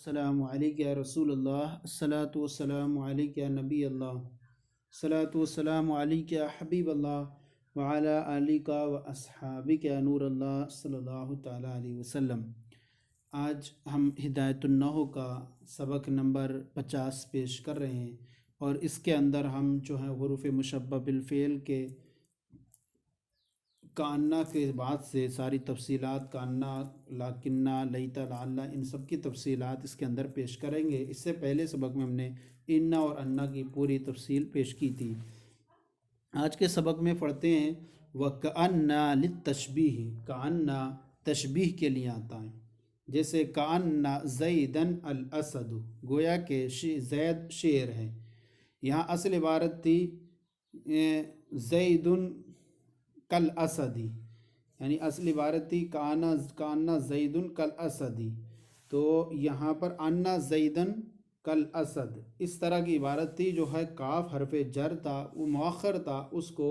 السلام علیکہ یا رسول اللہ، الصلاۃ والسلام علیکہ یا نبی اللہ، الصلاۃ والسلام علیکہ یا حبیب اللہ وعلی آلک و اصحابک یا نور اللہ صلی اللہ تعالیٰ علیہ وسلم۔ آج ہم ہدایت النحو کا سبق نمبر 50 پیش کر رہے ہیں، اور اس کے اندر ہم جو ہے حروف مشبہ بالفعل کے کاننا کے بعد سے ساری تفصیلات، کاننا، لاکنہ، لیتا، لعلہ، ان سب کی تفصیلات اس کے اندر پیش کریں گے۔ اس سے پہلے سبق میں ہم نے انا اور انا کی پوری تفصیل پیش کی تھی۔ آج کے سبق میں پڑھتے ہیں وَكَأَنَّا لِلتَّشْبِيهِ، کأنّا تشبیہ کے لیے آتا ہے، جیسے کأنّا زیدن الاسد، گویا کہ زید شیر ہے۔ یہاں اصل عبارت تھی زیدن کل اسدی، یعنی اصل عبارت تھی کانا زیدن کل اسدی، تو یہاں پر انا زیدن کل اسد، اس طرح کی عبارت تھی۔ جو ہے کاف حرف جر تھا، وہ مؤخر تھا، اس کو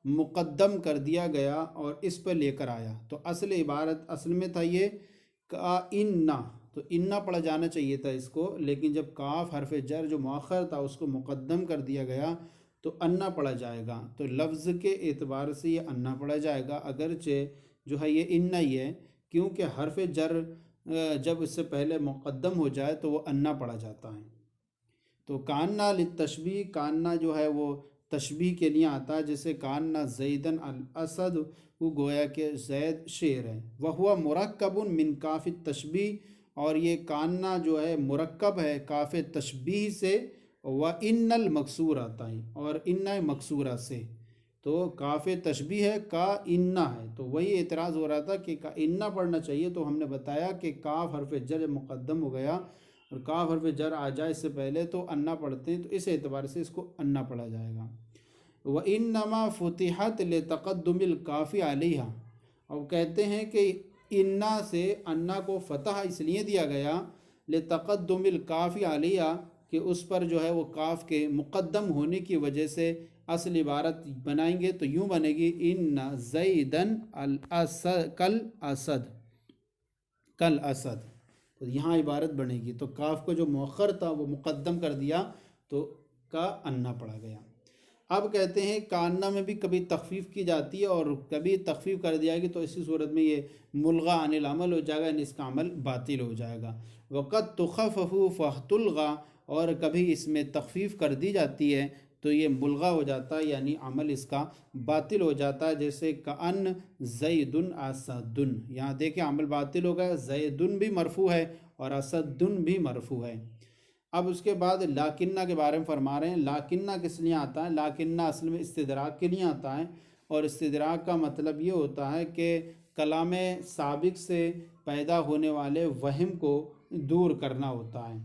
مقدم کر دیا گیا اور اس پر لے کر آیا، تو اصل عبارت اصل میں تھا یہ کائنہ، تو انا پڑھا جانا چاہیے تھا اس کو، لیکن جب کاف حرف جر جو مؤخر تھا اس کو مقدم کر دیا گیا تو انا پڑھا جائے گا، تو لفظ کے اعتبار سے یہ انا پڑھا جائے گا، اگرچہ جو ہے یہ انا ہی ہے، کیونکہ حرف جر جب اس سے پہلے مقدم ہو جائے تو وہ انا پڑھا جاتا ہے۔ تو کاننا للتشبیہ، کاننا جو ہے وہ تشبیہ کے لیے آتا ہے، جیسے کاننا زیدن الاسد، وہ گویا کہ زید شیر ہے۔ وہو مرکب من کاف التشبیہ، اور یہ کاننا جو ہے مرکب ہے کاف تشبیہ سے، وَإِنَّ المکسور آتا ہے، اور اِنَّ مکسورہ سے، تو کاف تشبیہ ہے کا اِنَّ ہے، تو وہی اعتراض ہو رہا تھا کہ کا اِنَّ پڑھنا چاہیے، تو ہم نے بتایا کہ کاف حرف جر مقدم ہو گیا، اور کاف حرف جر آ جائے اس سے پہلے تو انا پڑھتے ہیں، تو اس اعتبار سے اس کو انا پڑھا جائے گا۔ وَإِنَّمَا فُتِحَتْ لِتَقَدُّمِ الْكَافِ عَلَيْهَا، اور کہتے ہیں کہ انا سے انا کو فتح اس لیے دیا گیا لِتَقَدُّمِ الْكَافِ عَلَيْهَا، کہ اس پر جو ہے وہ کاف کے مقدم ہونے کی وجہ سے اصل عبارت بنائیں گے تو یوں بنے گی ان زیدن کل اسد، کل اسد، تو یہاں عبارت بنے گی، تو کاف کو جو مؤخر تھا وہ مقدم کر دیا تو کا انا پڑھا گیا۔ اب کہتے ہیں کاننا میں بھی کبھی تخفیف کی جاتی ہے اور کبھی تخفیف کر دیا گی، تو اسی صورت میں یہ ملغا عن العمل ہو جائے گا، یعنی اس کا عمل باطل ہو جائے گا۔ وقت تخفف فاحتلغا، اور کبھی اس میں تخفیف کر دی جاتی ہے تو یہ ملغا ہو جاتا ہے، یعنی عمل اس کا باطل ہو جاتا ہے، جیسے کأن زیدن اسدن، یہاں دیکھیں عمل باطل ہو گیا، زیدن بھی مرفوع ہے اور اسدن بھی مرفوع ہے۔ اب اس کے بعد لاکنہ کے بارے میں فرما رہے ہیں، لاکنہ کس لیے آتا ہے؟ لاکنہ اصل میں استدراک کے لیے آتا ہے، اور استدراک کا مطلب یہ ہوتا ہے کہ کلام سابق سے پیدا ہونے والے وہم کو دور کرنا ہوتا ہے،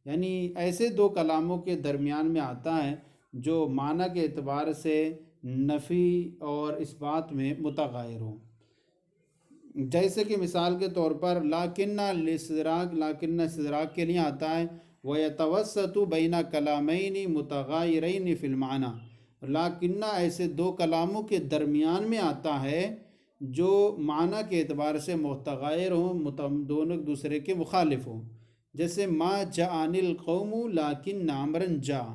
یعنی ایسے دو کلاموں کے درمیان میں آتا ہے جو معنی کے اعتبار سے نفی اور اس بات میں متغیر ہوں، جیسے کہ مثال کے طور پر لاکنہ الاستدراک، لاکنہ استدراک کے لیے آتا ہے وَيَتَوَسَّطُ بَيْنَ كَلَامَيْنِ مُتَغَايِرَيْنِ فِي الْمَعْنَى، لاکنہ ایسے دو کلاموں کے درمیان میں آتا ہے جو معنی کے اعتبار سے متغیر ہوں، دونوں ایک دوسرے کے مخالف ہوں، جیسے ما جاءنی القوم لیکن عمرا جاء،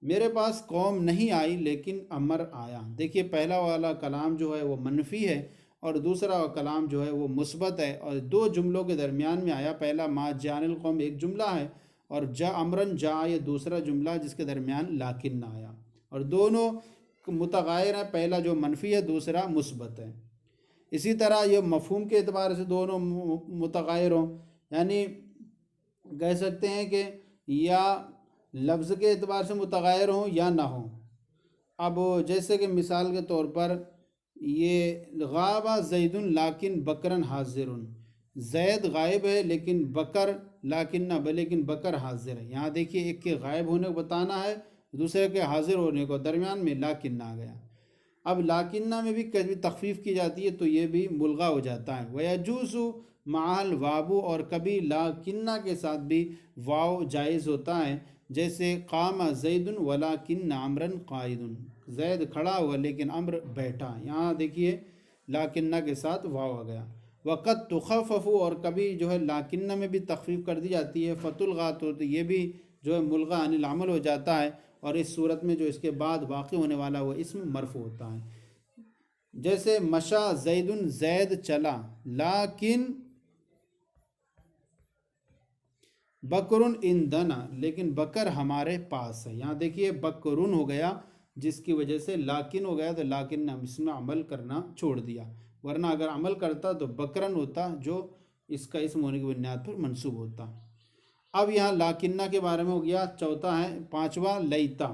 میرے پاس قوم نہیں آئی لیکن عمر آیا۔ دیکھیے پہلا والا کلام جو ہے وہ منفی ہے اور دوسرا کلام جو ہے وہ مثبت ہے، اور دو جملوں کے درمیان میں آیا، پہلا ما جاءنی القوم ایک جملہ ہے، اور جاء عمرا جاء یہ دوسرا جملہ جس کے درمیان لاکن نہ آیا، اور دونوں متغیر ہیں، پہلا جو منفی ہے دوسرا مثبت ہے۔ اسی طرح یہ مفہوم کے اعتبار سے دونوں متغیر ہوں، یعنی کہہ سکتے ہیں کہ یا لفظ کے اعتبار سے متغیر ہوں یا نہ ہوں۔ اب جیسے کہ مثال کے طور پر یہ غاب زید لیکن بکرن حاضر، زید غائب ہے لیکن بکر لیکن نہ لیکن بکر حاضر ہے، یہاں دیکھیے ایک کے غائب ہونے کو بتانا ہے، دوسرے کے حاضر ہونے کو، درمیان میں لیکن نہ آ گیا۔ اب لاکنہ میں بھی کبھی تخفیف کی جاتی ہے تو یہ بھی ملغا ہو جاتا ہے، وَيَجُوزُ مَعَ الْوَاوُ، اور کبھی لاکنہ کے ساتھ بھی واو جائز ہوتا ہے، جیسے قام زید ولیکن عمرا قائد، زید کھڑا ہوا لیکن عمر بیٹھا، یہاں دیکھیے لاکنہ کے ساتھ واو آ گیا۔ وقت تخفف، اور کبھی جو ہے لاکنہ میں بھی تخفیف کر دی جاتی ہے، فتلغا تو یہ بھی جو ہے ملغا عن العمل ہو جاتا ہے، اور اس صورت میں جو اس کے بعد واقع ہونے والا وہ اسم مرفوع ہوتا ہے. جیسے مشا زید، زید چلا، لیکن بکرن عندنا، لیکن بکر ہمارے پاس ہے. یہاں دیکھیے بکرن ہو گیا جس کی وجہ سے لاکن ہو گیا، تو لاکن نے اس میں عمل کرنا چھوڑ دیا، ورنہ اگر عمل کرتا تو بکرن ہوتا جو اس کا اسم ہونے کی بنیاد پر منصوب ہوتا. اب یہاں لاکنہ کے بارے میں ہو گیا. چوتھا ہے، پانچواں لیتا.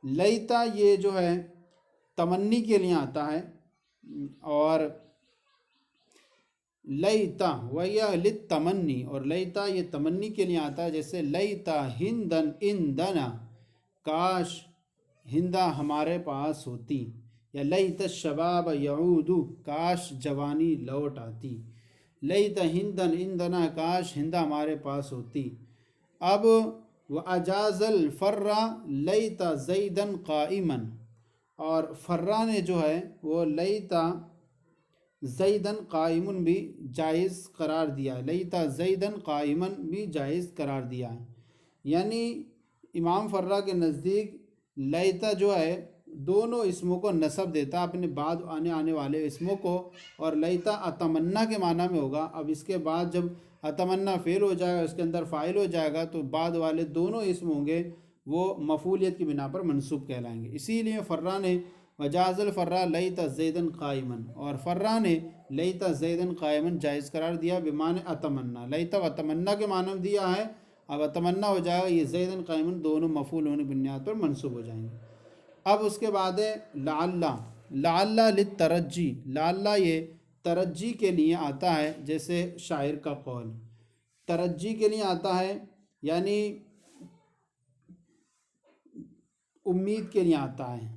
لیتا یہ جو ہے تمنی کے لیے آتا ہے، اور لیتا ویا للتمنی، اور لیتا یہ تمنی کے لیے آتا ہے. جیسے لیتا ہندن اندنا، کاش ہندا ہمارے پاس ہوتی، یا لیت الشباب یعود، کاش جوانی لوٹ آتی. لیت ہندن اندنا، کاش ہندا ہمارے پاس ہوتی. اب وَأَجَازَ الْفَرَّ لیت زیدن قائما، اور فرا نے جو ہے وہ لیتا زیدن قائمن بھی جائز قرار دیا ہے، لیتا زیدن قائمن بھی جائز قرار دیا ہے. یعنی امام فرا کے نزدیک لیتا جو ہے دونوں اسموں کو نسب دیتا اپنے بعد آنے والے اسموں کو، اور لیتا اتمنا کے معنی میں ہوگا. اب اس کے بعد جب اتمنا فعل ہو جائے گا، اس کے اندر فاعل ہو جائے گا، تو بعد والے دونوں اسم ہوں گے وہ مفعولیت کی بنا پر منصوب کہلائیں گے. اسی لیے فرا نے وجاز الفرا لیتا زیدن قائمن، اور فرا نے لیتا زیدن قائمن جائز قرار دیا بمعنی اتمنا. لیتا و اتمنا کے معنی میں دیا ہے، اب اتمنا ہو جائے گا، یہ زیدن قائمن دونوں مفعول ہونے کی بنیاد پر منصوب ہو جائیں گے. اب اس کے بعد ہے لعل. لعل للترجی، لعل یہ ترجی کے لیے آتا ہے. جیسے شاعر کا قول ترجی کے لیے آتا ہے، یعنی امید کے لیے آتا ہے.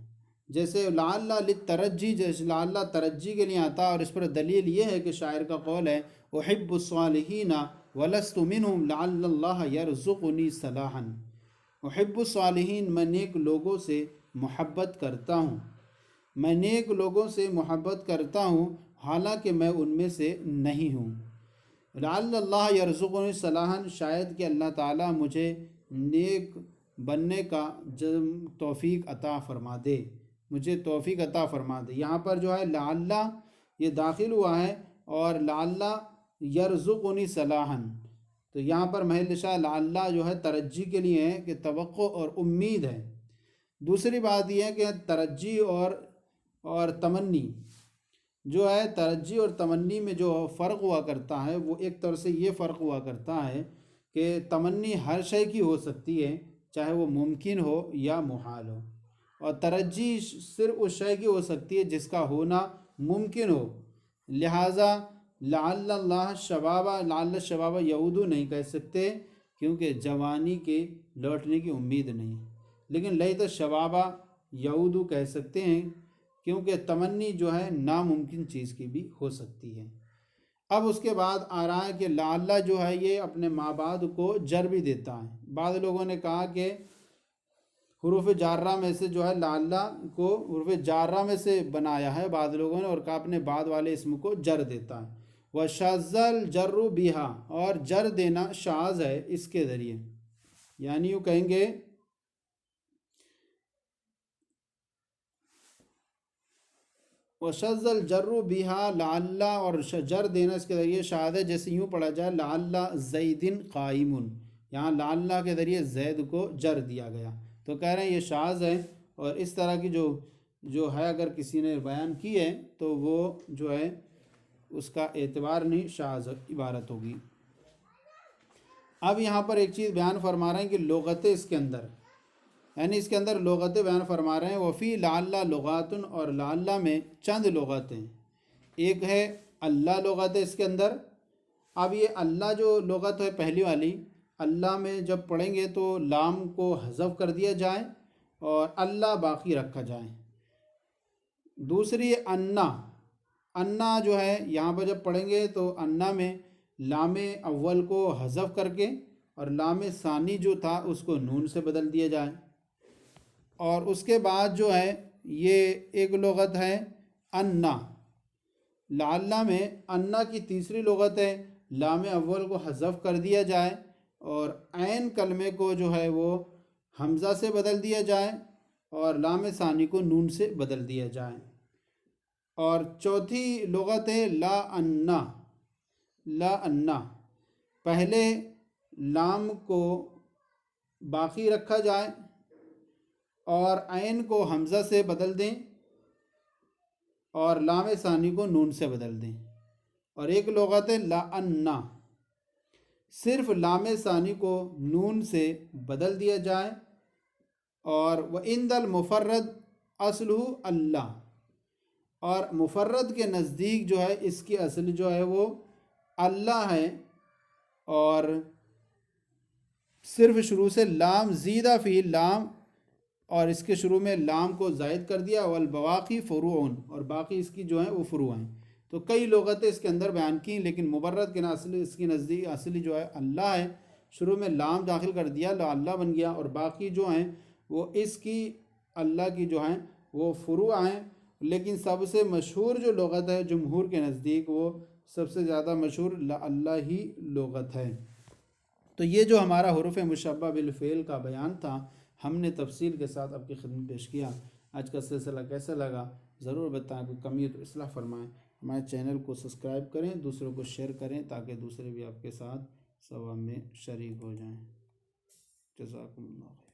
جیسے لعل للترجی، جیسے لعل ترجی کے لیے آتا ہے، اور اس پر دلیل یہ ہے کہ شاعر کا قول ہے احب الصالحین ولست منہم لعل اللہ یرزقنی صلاحا. احب الصالحین، میں نیک لوگوں سے محبت کرتا ہوں، میں نیک لوگوں سے محبت کرتا ہوں حالانکہ میں ان میں سے نہیں ہوں. لعل اللہ یرزقنی صلاحا، شاید کہ اللہ تعالیٰ مجھے نیک بننے کا توفیق عطا فرما دے، مجھے توفیق عطا فرما دے. یہاں پر جو ہے لعل یہ داخل ہوا ہے، اور لعل یرزقنی صلاحا، تو یہاں پر محل شاہ لعل جو ہے ترجی کے لیے ہے کہ توقع اور امید ہے. دوسری بات یہ ہے کہ ترجی اور تمنی جو ہے، ترجی اور تمنی میں جو فرق ہوا کرتا ہے وہ ایک طرح سے یہ فرق ہوا کرتا ہے کہ تمنی ہر شے کی ہو سکتی ہے، چاہے وہ ممکن ہو یا محال ہو، اور ترجی صرف اس شے کی ہو سکتی ہے جس کا ہونا ممکن ہو. لہٰذا لعل اللہ شبابہ، لعل الشباب یعود نہیں کہہ سکتے کیونکہ جوانی کے لوٹنے کی امید نہیں، لیکن لیت الشبابہ یعود کہہ سکتے ہیں کیونکہ تمنی جو ہے ناممکن چیز کی بھی ہو سکتی ہے. اب اس کے بعد آ رہا ہے کہ لعل جو ہے یہ اپنے ما بعد کو جر بھی دیتا ہے. بعض لوگوں نے کہا کہ حروف جارہ میں سے جو ہے لعل کو حروف جارہ میں سے بنایا ہے بعض لوگوں نے، اور کہا اپنے بعد والے اسم کو جر دیتا ہے. وَشَذَّ الْجَرُّ بِهَا، اور جر دینا شاذ ہے اس کے ذریعے، یعنی یوں کہیں گے وَشَذَّ الْجَرُّ بِهَا لَعَلَّ، اور جر دینا اس کے ذریعے شاذ ہے. جیسے یوں پڑھا جائے لَعَلَّ زَیدٍ قائم، یہاں لَعَلَّ کے ذریعے زید کو جر دیا گیا، تو کہہ رہے ہیں یہ شاذ ہے. اور اس طرح کی جو ہے اگر کسی نے بیان کی ہے تو وہ جو ہے اس کا اعتبار نہیں، شاذ عبارت ہوگی. اب یہاں پر ایک چیز بیان فرما رہے ہیں کہ لغتیں اس کے اندر، یعنی اس کے اندر لغتیں بیان فرما رہے ہیں. وفی لعل لغات، اور لعل میں چند لغتیں، ایک ہے اللہ لغت ہے اس کے اندر. اب یہ اللہ جو لغت ہے پہلی والی، اللہ میں جب پڑھیں گے تو لام کو حذف کر دیا جائے اور اللہ باقی رکھا جائے. دوسری انا، انا جو ہے یہاں پر جب پڑھیں گے تو انا میں لام اول کو حذف کر کے اور لام ثانی جو تھا اس کو نون سے بدل دیا جائے. اور اس کے بعد جو ہے یہ ایک لغت ہے انا، لعلہ میں انا کی تیسری لغت ہے لام اول کو حذف کر دیا جائے اور عین کلمے کو جو ہے وہ حمزہ سے بدل دیا جائے اور لام ثانی کو نون سے بدل دیا جائے۔ اور چوتھی لغت ہے لا انا، لا انا، پہلے لام کو باقی رکھا جائے اور عین کو حمزہ سے بدل دیں اور لام ثانی کو نون سے بدل دیں۔ اور ایک لغت ہے لا انا، صرف لام ثانی کو نون سے بدل دیا جائے اور وَإِنْدَ الْمُفَرَّد أَصْلُهُ اللہ، اور مفرد کے نزدیک جو ہے اس کی اصل جو ہے وہ اللہ ہے، اور صرف شروع سے لام زیدہ فی لام، اور اس کے شروع میں لام کو زائد کر دیا، والبواقی فروعن، اور باقی اس کی جو ہیں وہ فروع ہیں۔ تو کئی لغتیں اس کے اندر بیان کی، لیکن مبرد کے اصل اس کی نزدیک اصلی جو ہے اللہ ہے، شروع میں لام داخل کر دیا لا اللہ بن گیا، اور باقی جو ہیں وہ اس کی اللہ کی جو ہیں وہ فروع ہیں۔ لیکن سب سے مشہور جو لغت ہے جمہور کے نزدیک وہ سب سے زیادہ مشہور لا اللہ ہی لغت ہے۔ تو یہ جو ہمارا حروف مشبہ بالفعل کا بیان تھا، ہم نے تفصیل کے ساتھ آپ کی خدمت پیش کیا۔ آج کا سلسلہ کیسا لگا ضرور بتائیں، کوئی کمی ہے تو اصلاح فرمائیں۔ ہمارے چینل کو سبسکرائب کریں، دوسروں کو شیئر کریں تاکہ دوسرے بھی آپ کے ساتھ ثواب میں شریک ہو جائیں۔ جزاکم اللہ۔